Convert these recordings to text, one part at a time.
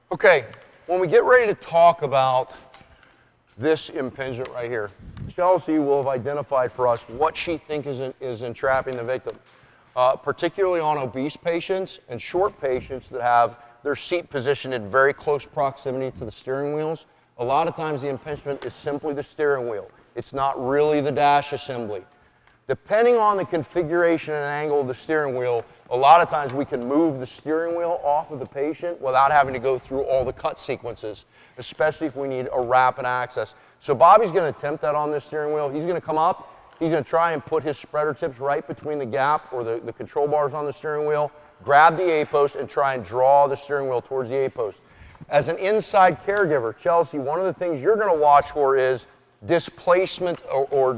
Okay, when we get ready to talk about this impingement right here, Chelsea will have identified for us what she thinks is entrapping the victim, particularly on obese patients and short patients that have their seat positioned in very close proximity to the steering wheels. A lot of times the impingement is simply the steering wheel. It's not really the dash assembly. Depending on the configuration and angle of the steering wheel, a lot of times we can move the steering wheel off of the patient without having to go through all the cut sequences, especially if we need a rapid access. So Bobby's going to attempt that on this steering wheel. He's going to come up. He's going to try and put his spreader tips right between the gap or the control bars on the steering wheel, grab the A-post, and try and draw the steering wheel towards the A-post. As an inside caregiver, Chelsea, one of the things you're going to watch for is displacement or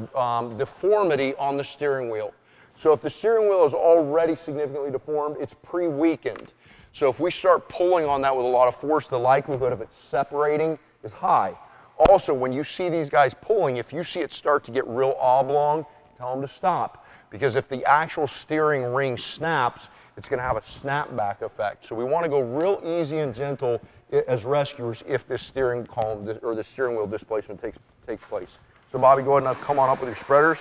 deformity on the steering wheel. So if the steering wheel is already significantly deformed, it's pre-weakened. So if we start pulling on that with a lot of force, the likelihood of it separating is high. Also, when you see these guys pulling, if you see it start to get real oblong, tell them to stop. Because if the actual steering ring snaps, it's going to have a snapback effect. So we want to go real easy and gentle as rescuers if this steering column or the steering wheel displacement takes place. So Bobby, go ahead and come on up with your spreaders.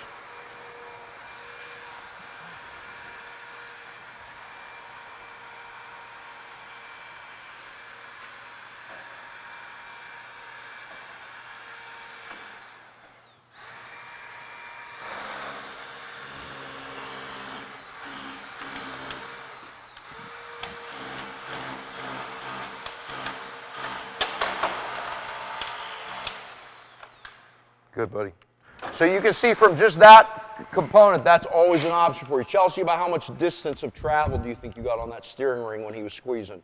Good, buddy. So you can see from just that component, that's always an option for you. Chelsea, about how much distance of travel do you think you got on that steering ring when he was squeezing?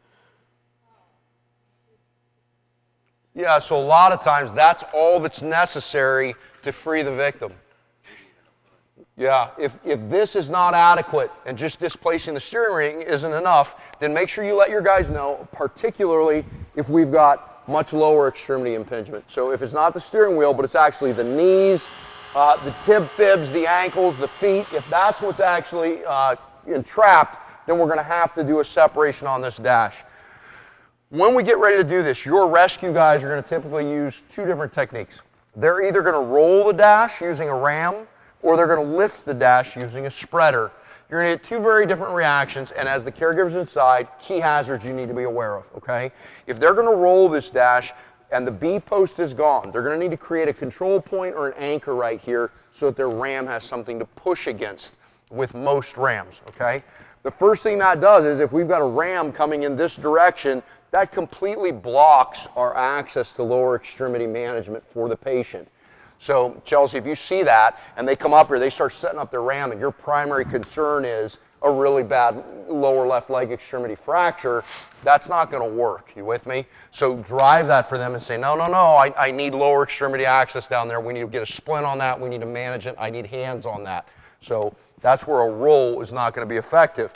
Yeah, so a lot of times that's all that's necessary to free the victim. Yeah, if this is not adequate and just displacing the steering ring isn't enough, then make sure you let your guys know, particularly if we've got much lower extremity impingement. So if it's not the steering wheel, but it's actually the knees, the tib fibs, the ankles, the feet, if that's what's actually entrapped, then we're going to have to do a separation on this dash. When we get ready to do this, your rescue guys are going to typically use two different techniques. They're either going to roll the dash using a ram, or they're going to lift the dash using a spreader. You're going to get two very different reactions, and as the caregiver's inside, key hazards you need to be aware of, okay? If they're going to roll this dash and the B post is gone, they're going to need to create a control point or an anchor right here so that their ram has something to push against with most rams, okay? The first thing that does is if we've got a ram coming in this direction, that completely blocks our access to lower extremity management for the patient. So, Chelsea, if you see that and they come up here, they start setting up their ram, and your primary concern is a really bad lower left leg extremity fracture, that's not going to work. You with me? So drive that for them and say, no, I need lower extremity access down there. We need to get a splint on that. We need to manage it. I need hands on that. So that's where a roll is not going to be effective.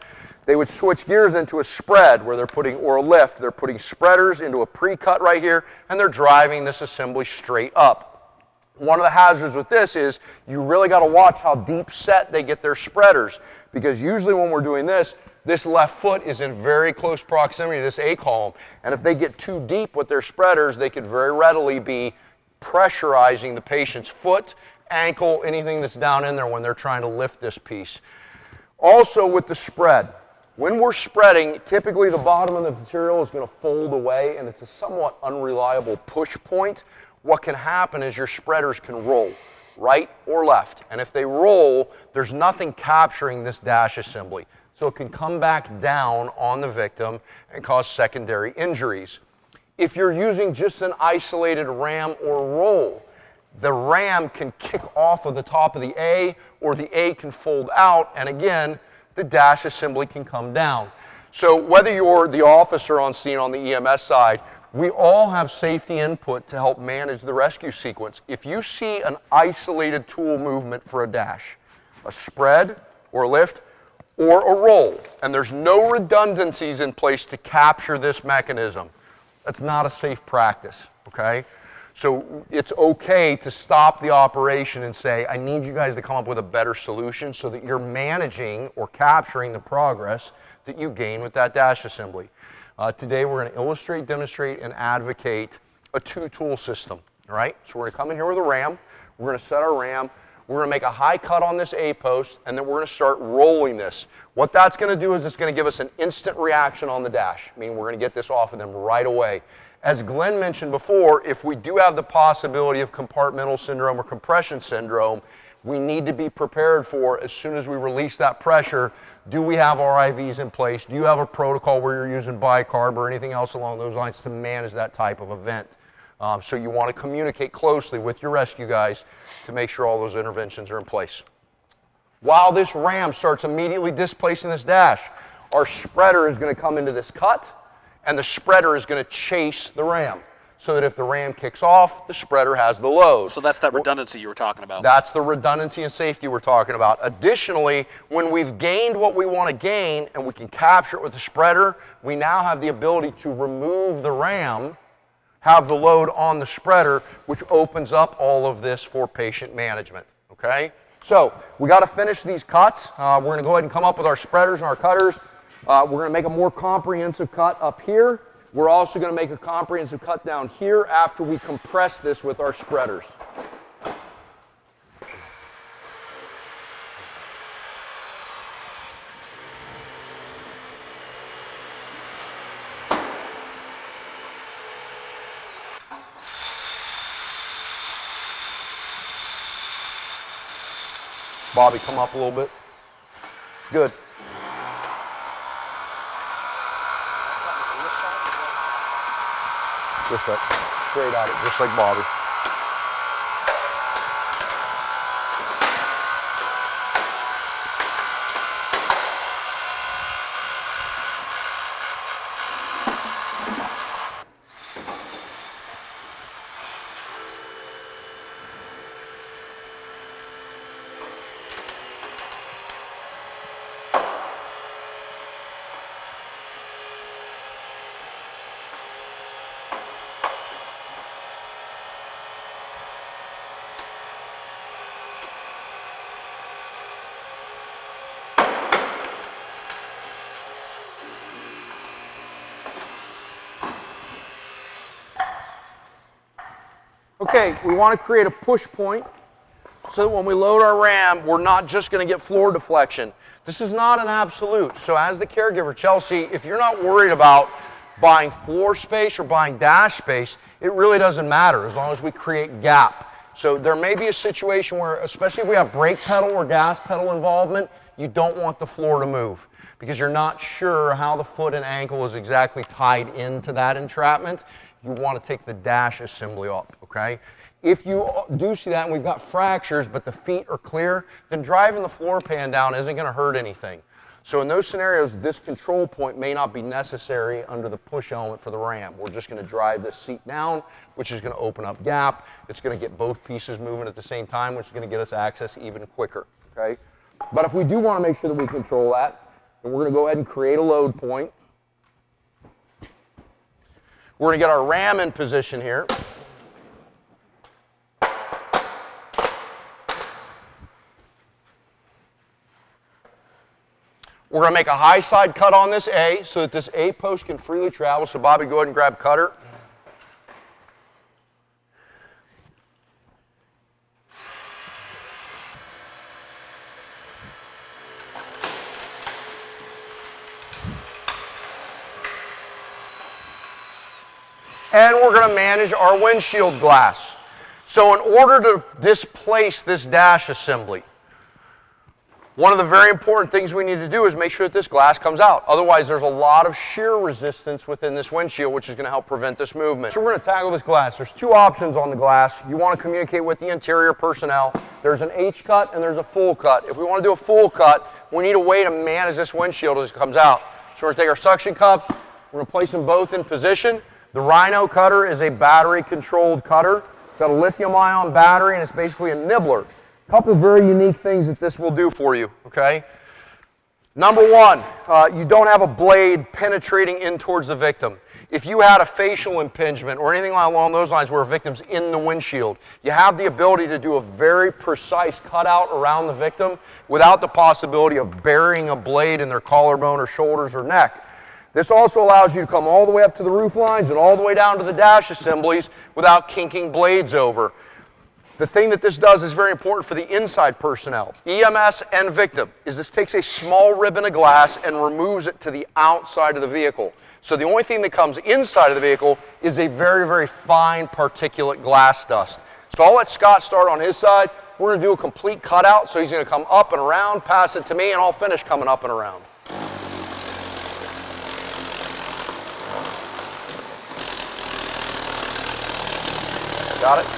They would switch gears into a spread where they're putting, or a lift, they're putting spreaders into a pre-cut right here, and they're driving this assembly straight up. One of the hazards with this is you really got to watch how deep set they get their spreaders, because usually when we're doing this, this left foot is in very close proximity to this A column, and if they get too deep with their spreaders, they could very readily be pressurizing the patient's foot, ankle, anything that's down in there when they're trying to lift this piece. Also with the spread, when we're spreading, typically the bottom of the material is going to fold away, and it's a somewhat unreliable push point. What can happen is your spreaders can roll right or left, and if they roll, there's nothing capturing this dash assembly, so it can come back down on the victim and cause secondary injuries. If you're using just an isolated ram or roll, the ram can kick off of the top of the A, or the A can fold out, and again, the dash assembly can come down. So whether you're the officer on scene on the EMS side, we all have safety input to help manage the rescue sequence. If you see an isolated tool movement for a dash, a spread or a lift or a roll, and there's no redundancies in place to capture this mechanism, that's not a safe practice, okay? So it's okay to stop the operation and say, I need you guys to come up with a better solution so that you're managing or capturing the progress that you gain with that dash assembly. Today we're going to illustrate, demonstrate, and advocate a two-tool system. All right, so we're going to come in here with a ram. We're going to set our ram. We're going to make a high cut on this A post, and then we're going to start rolling this. What that's going to do is it's going to give us an instant reaction on the dash, meaning we're going to get this off of them right away. As Glenn mentioned before, if we do have the possibility of compartmental syndrome or compression syndrome, we need to be prepared for as soon as we release that pressure. Do we have RIVs in place? Do you have a protocol where you're using bicarb or anything else along those lines to manage that type of event? So you want to communicate closely with your rescue guys to make sure all those interventions are in place. While this ram starts immediately displacing this dash, our spreader is going to come into this cut, and the spreader is going to chase the ram, so that if the ram kicks off, the spreader has the load. So that's that redundancy you were talking about. That's the redundancy and safety we're talking about. Additionally, when we've gained what we want to gain and we can capture it with the spreader, we now have the ability to remove the ram, have the load on the spreader, which opens up all of this for patient management, okay? So we got to finish these cuts. We're going to go ahead and come up with our spreaders and our cutters. We're going to make a more comprehensive cut up here. We're also going to make a comprehensive cut down here after we compress this with our spreaders. Bobby, come up a little bit. Good. Just like, straight at it, just like Bobby. Okay, we want to create a push point so that when we load our ram, we're not just going to get floor deflection. This is not an absolute. So as the caregiver, Chelsea, if you're not worried about buying floor space or buying dash space, it really doesn't matter as long as we create gap. So there may be a situation where, especially if we have brake pedal or gas pedal involvement, you don't want the floor to move because you're not sure how the foot and ankle is exactly tied into that entrapment. You want to take the dash assembly off, okay? If you do see that and we've got fractures but the feet are clear, then driving the floor pan down isn't going to hurt anything. So in those scenarios, this control point may not be necessary under the push element for the ram. We're just going to drive this seat down, which is going to open up gap. It's going to get both pieces moving at the same time, which is going to get us access even quicker, okay? But if we do want to make sure that we control that, then we're going to go ahead and create a load point. We're going to get our ram in position here. We're going to make a high side cut on this A so that this A post can freely travel. So Bobby, go ahead and grab cutter. And we're going to manage our windshield glass. So in order to displace this dash assembly, one of the very important things we need to do is make sure that this glass comes out. Otherwise, there's a lot of shear resistance within this windshield, which is going to help prevent this movement. So we're going to tackle this glass. There's two options on the glass. You want to communicate with the interior personnel. There's an H cut and there's a full cut. If we want to do a full cut, we need a way to manage this windshield as it comes out. So we're going to take our suction cups. We're going to place them both in position. The Rhino cutter is a battery-controlled cutter. It's got a lithium-ion battery, and it's basically a nibbler. A couple of very unique things that this will do for you, okay? Number one, you don't have a blade penetrating in towards the victim. If you had a facial impingement or anything along those lines where a victim's in the windshield, you have the ability to do a very precise cutout around the victim without the possibility of burying a blade in their collarbone or shoulders or neck. This also allows you to come all the way up to the roof lines and all the way down to the dash assemblies without kinking blades over. The thing that this does is very important for the inside personnel, EMS and victim, is this takes a small ribbon of glass and removes it to the outside of the vehicle. So the only thing that comes inside of the vehicle is a very, very fine particulate glass dust. So I'll let Scott start on his side. We're going to do a complete cutout, so he's going to come up and around, pass it to me, and I'll finish coming up and around. Got it?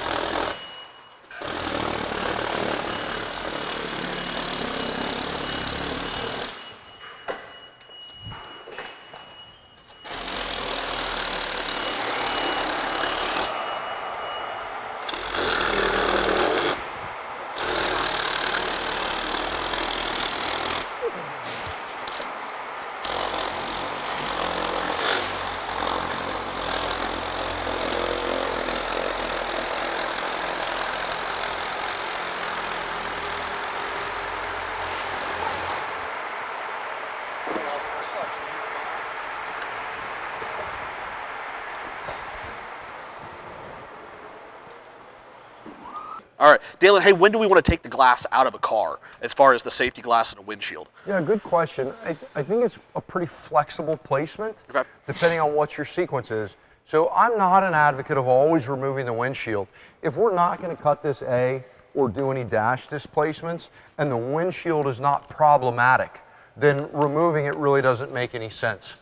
All right, Dalen, hey, when do we want to take the glass out of a car as far as the safety glass and a windshield? Yeah, good question. I think it's a pretty flexible placement, Okay. depending on what your sequence is. So I'm not an advocate of always removing the windshield. If we're not going to cut this A or do any dash displacements and the windshield is not problematic, then removing it really doesn't make any sense.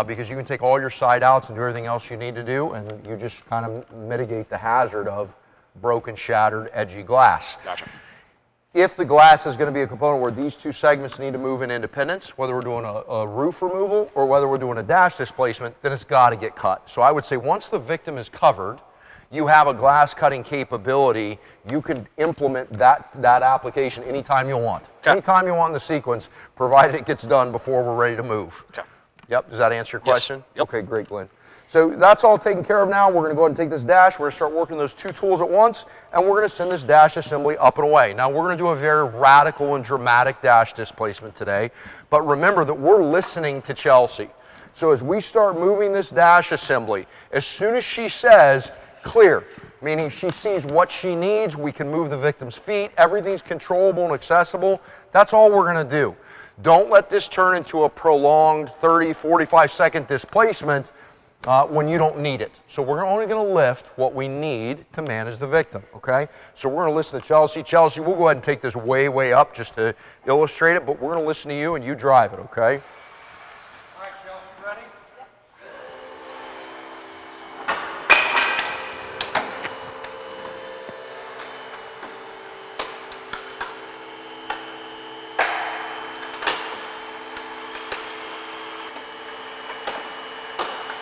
Because you can take all your side outs and do everything else you need to do, and you just kind of mitigate the hazard of broken, shattered, edgy glass. Gotcha. If the glass is going to be a component where these two segments need to move in independence, whether we're doing a roof removal or whether we're doing a dash displacement, then it's got to get cut. So I would say once the victim is covered, you have a glass cutting capability, you can implement that application anytime you want. Okay. Anytime you want in the sequence, provided it gets done before we're ready to move. Okay. Yep, does that answer your question? Yes. Yep. Okay, great, Glenn. So that's all taken care of now. We're going to go ahead and take this dash. We're going to start working those two tools at once, and we're going to send this dash assembly up and away. Now, we're going to do a very radical and dramatic dash displacement today, but remember that we're listening to Chelsea. So as we start moving this dash assembly, as soon as she says, clear, meaning she sees what she needs, we can move the victim's feet, everything's controllable and accessible, that's all we're going to do. Don't let this turn into a prolonged 30, 45-second displacement when you don't need it. So we're only going to lift what we need to manage the victim, okay? So we're going to listen to Chelsea. Chelsea, we'll go ahead and take this way, way up just to illustrate it, but we're going to listen to you and you drive it, okay? All right, Chelsea, ready?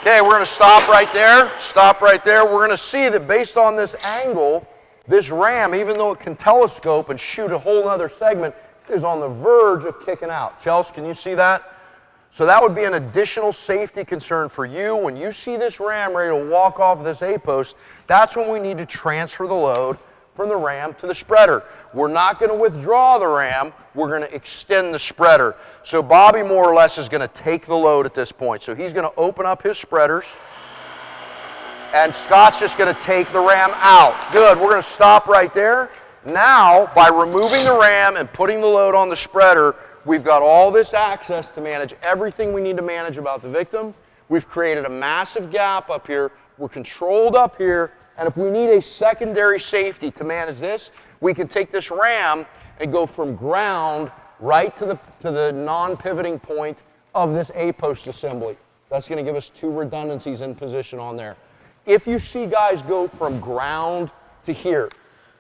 Okay, we're going to stop right there. Stop right there. We're going to see that based on this angle, this ram, even though it can telescope and shoot a whole other segment, is on the verge of kicking out. Chelsea, can you see that? So that would be an additional safety concern for you. When you see this ram ready to walk off this A-post, that's when we need to transfer the load from the ram to the spreader. We're not going to withdraw the ram, we're going to extend the spreader. So Bobby more or less is going to take the load at this point. So he's going to open up his spreaders, and Scott's just going to take the ram out. Good, we're going to stop right there. Now, by removing the ram and putting the load on the spreader, we've got all this access to manage everything we need to manage about the victim. We've created a massive gap up here. We're controlled up here. And if we need a secondary safety to manage this, we can take this ram and go from ground right to the non-pivoting point of this A-post assembly. That's going to give us two redundancies in position on there. If you see guys go from ground to here,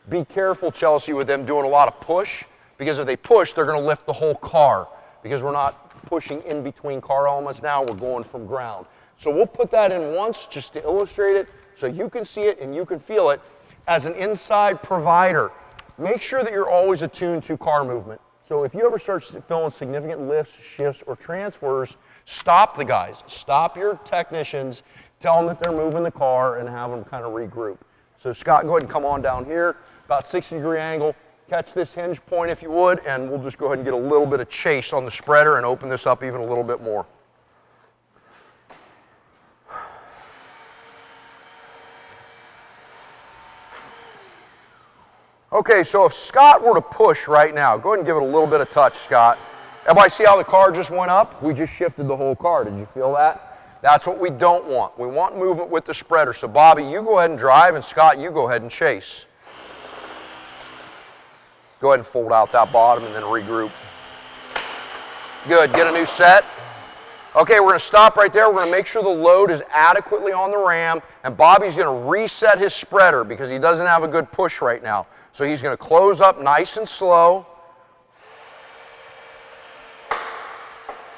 be careful, Chelsea, with them doing a lot of push, because if they push, they're going to lift the whole car, because we're not pushing in between car elements now, we're going from ground. So we'll put that in once just to illustrate it, so you can see it and you can feel it. As an inside provider, make sure that you're always attuned to car movement. So if you ever start feeling significant lifts, shifts, or transfers, stop the guys. Stop your technicians, tell them that they're moving the car, and have them kind of regroup. So Scott, go ahead and come on down here, about 60-degree angle. Catch this hinge point if you would, and we'll just go ahead and get a little bit of chase on the spreader and open this up even a little bit more. Okay, so if Scott were to push right now, go ahead and give it a little bit of touch, Scott. Everybody see how the car just went up? We just shifted the whole car. Did you feel that? That's what we don't want. We want movement with the spreader. So Bobby, you go ahead and drive, and Scott, you go ahead and chase. Go ahead and fold out that bottom and then regroup. Good, get a new set. Okay, we're gonna stop right there. We're gonna make sure the load is adequately on the ram, and Bobby's gonna reset his spreader because he doesn't have a good push right now. So he's gonna close up nice and slow.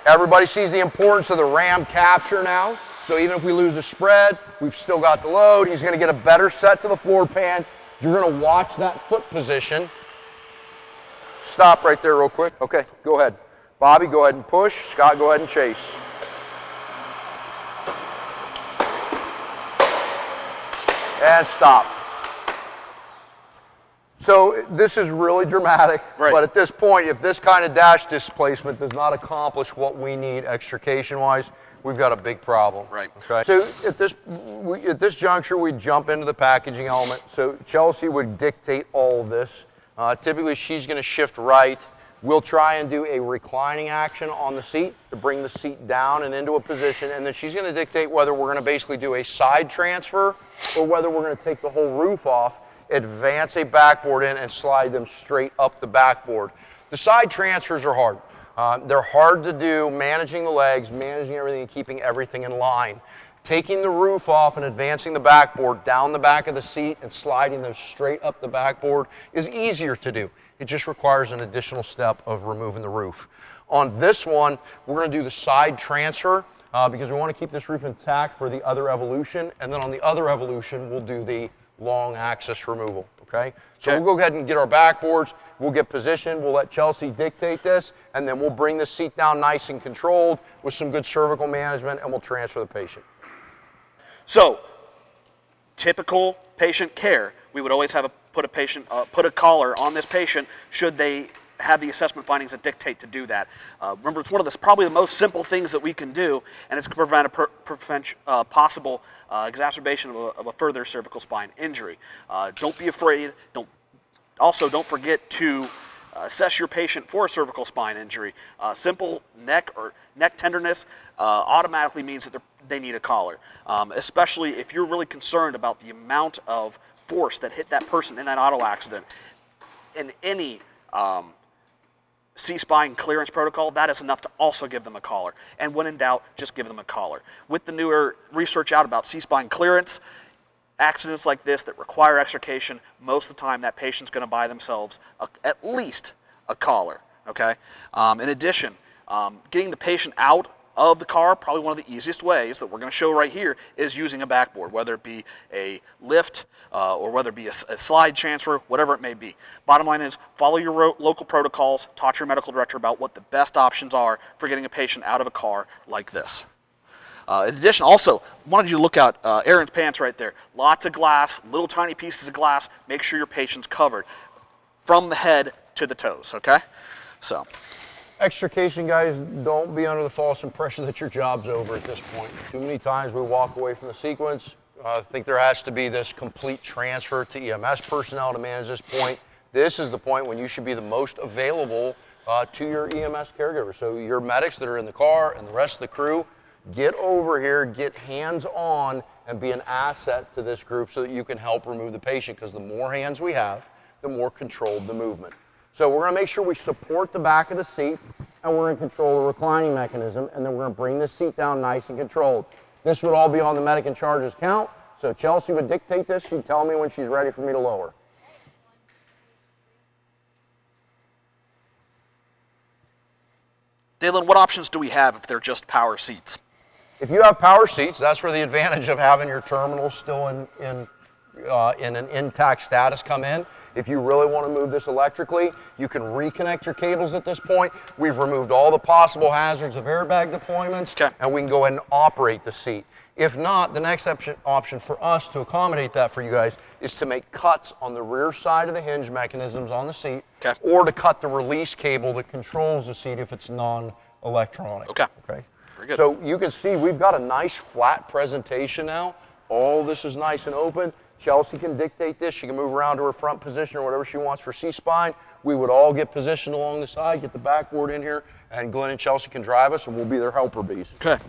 Everybody sees the importance of the ram capture now. So even if we lose the spread, we've still got the load. He's gonna get a better set to the floor pan. You're gonna watch that foot position. Stop right there real quick. Okay, go ahead. Bobby, go ahead and push. Scott, go ahead and chase. And stop. So this is really dramatic, right. But at this point, if this kind of dash displacement does not accomplish what we need extrication-wise, we've got a big problem. Right. Okay. So at this juncture, we jump into the packaging element. So Chelsea would dictate all of this. Typically, she's going to shift right. We'll try and do a reclining action on the seat to bring the seat down and into a position, and then she's going to dictate whether we're going to basically do a side transfer or whether we're going to take the whole roof off, advance a backboard in, and slide them straight up the backboard. The side transfers are hard. They're hard to do, managing the legs, managing everything, and keeping everything in line. Taking the roof off and advancing the backboard down the back of the seat and sliding them straight up the backboard is easier to do. It just requires an additional step of removing the roof. On this one, we're going to do the side transfer because we want to keep this roof intact for the other evolution, and then on the other evolution, we'll do the long axis removal, okay? So we'll go ahead and get our backboards, we'll get positioned, we'll let Chelsea dictate this, and then we'll bring the seat down nice and controlled with some good cervical management, and we'll transfer the patient. So, typical patient care, we would always have put a collar on this patient should they have the assessment findings that dictate to do that. Remember, it's one of the probably the most simple things that we can do, and it's to prevent a possible exacerbation of a further cervical spine injury. Don't be afraid. Don't forget to assess your patient for a cervical spine injury. Simple neck or neck tenderness automatically means that they need a collar, especially if you're really concerned about the amount of force that hit that person in that auto accident. In any C-spine clearance protocol, that is enough to also give them a collar. And when in doubt, just give them a collar. With the newer research out about C-spine clearance, accidents like this that require extrication, most of the time that patient's going to buy themselves at least a collar, okay? In addition, getting the patient out of the car, probably one of the easiest ways that we're going to show right here is using a backboard, whether it be a lift or whether it be a slide transfer, whatever it may be. Bottom line is follow your local protocols, talk to your medical director about what the best options are for getting a patient out of a car like this. In addition, also, wanted you to look at Aaron's pants right there. Lots of glass, little tiny pieces of glass. Make sure your patient's covered from the head to the toes, okay? So. Extrication, guys, don't be under the false impression that your job's over at this point. Too many times we walk away from the sequence. I think there has to be this complete transfer to EMS personnel to manage this point. This is the point when you should be the most available to your EMS caregiver. So your medics that are in the car and the rest of the crew, get over here, get hands-on, and be an asset to this group so that you can help remove the patient, because the more hands we have, the more controlled the movement. So we're going to make sure we support the back of the seat, and we're going to control the reclining mechanism, and then we're going to bring the seat down nice and controlled. This would all be on the medic in charge's count, so Chelsea would dictate this. She'd tell me when she's ready for me to lower. Dalen, what options do we have if they're just power seats? If you have power seats, that's where the advantage of having your terminal still in an intact status come in. If you really want to move this electrically, you can reconnect your cables at this point. We've removed all the possible hazards of airbag deployments, okay, and we can go ahead and operate the seat. If not, the next option for us to accommodate that for you guys is to make cuts on the rear side of the hinge mechanisms on the seat, okay, or to cut the release cable that controls the seat if it's non-electronic. Okay. Okay. Very good. So you can see we've got a nice flat presentation now. All this is nice and open. Chelsea can dictate this. She can move around to her front position or whatever she wants for C-spine. We would all get positioned along the side, get the backboard in here, and Glenn and Chelsea can drive us, and we'll be their helper bees. Okay.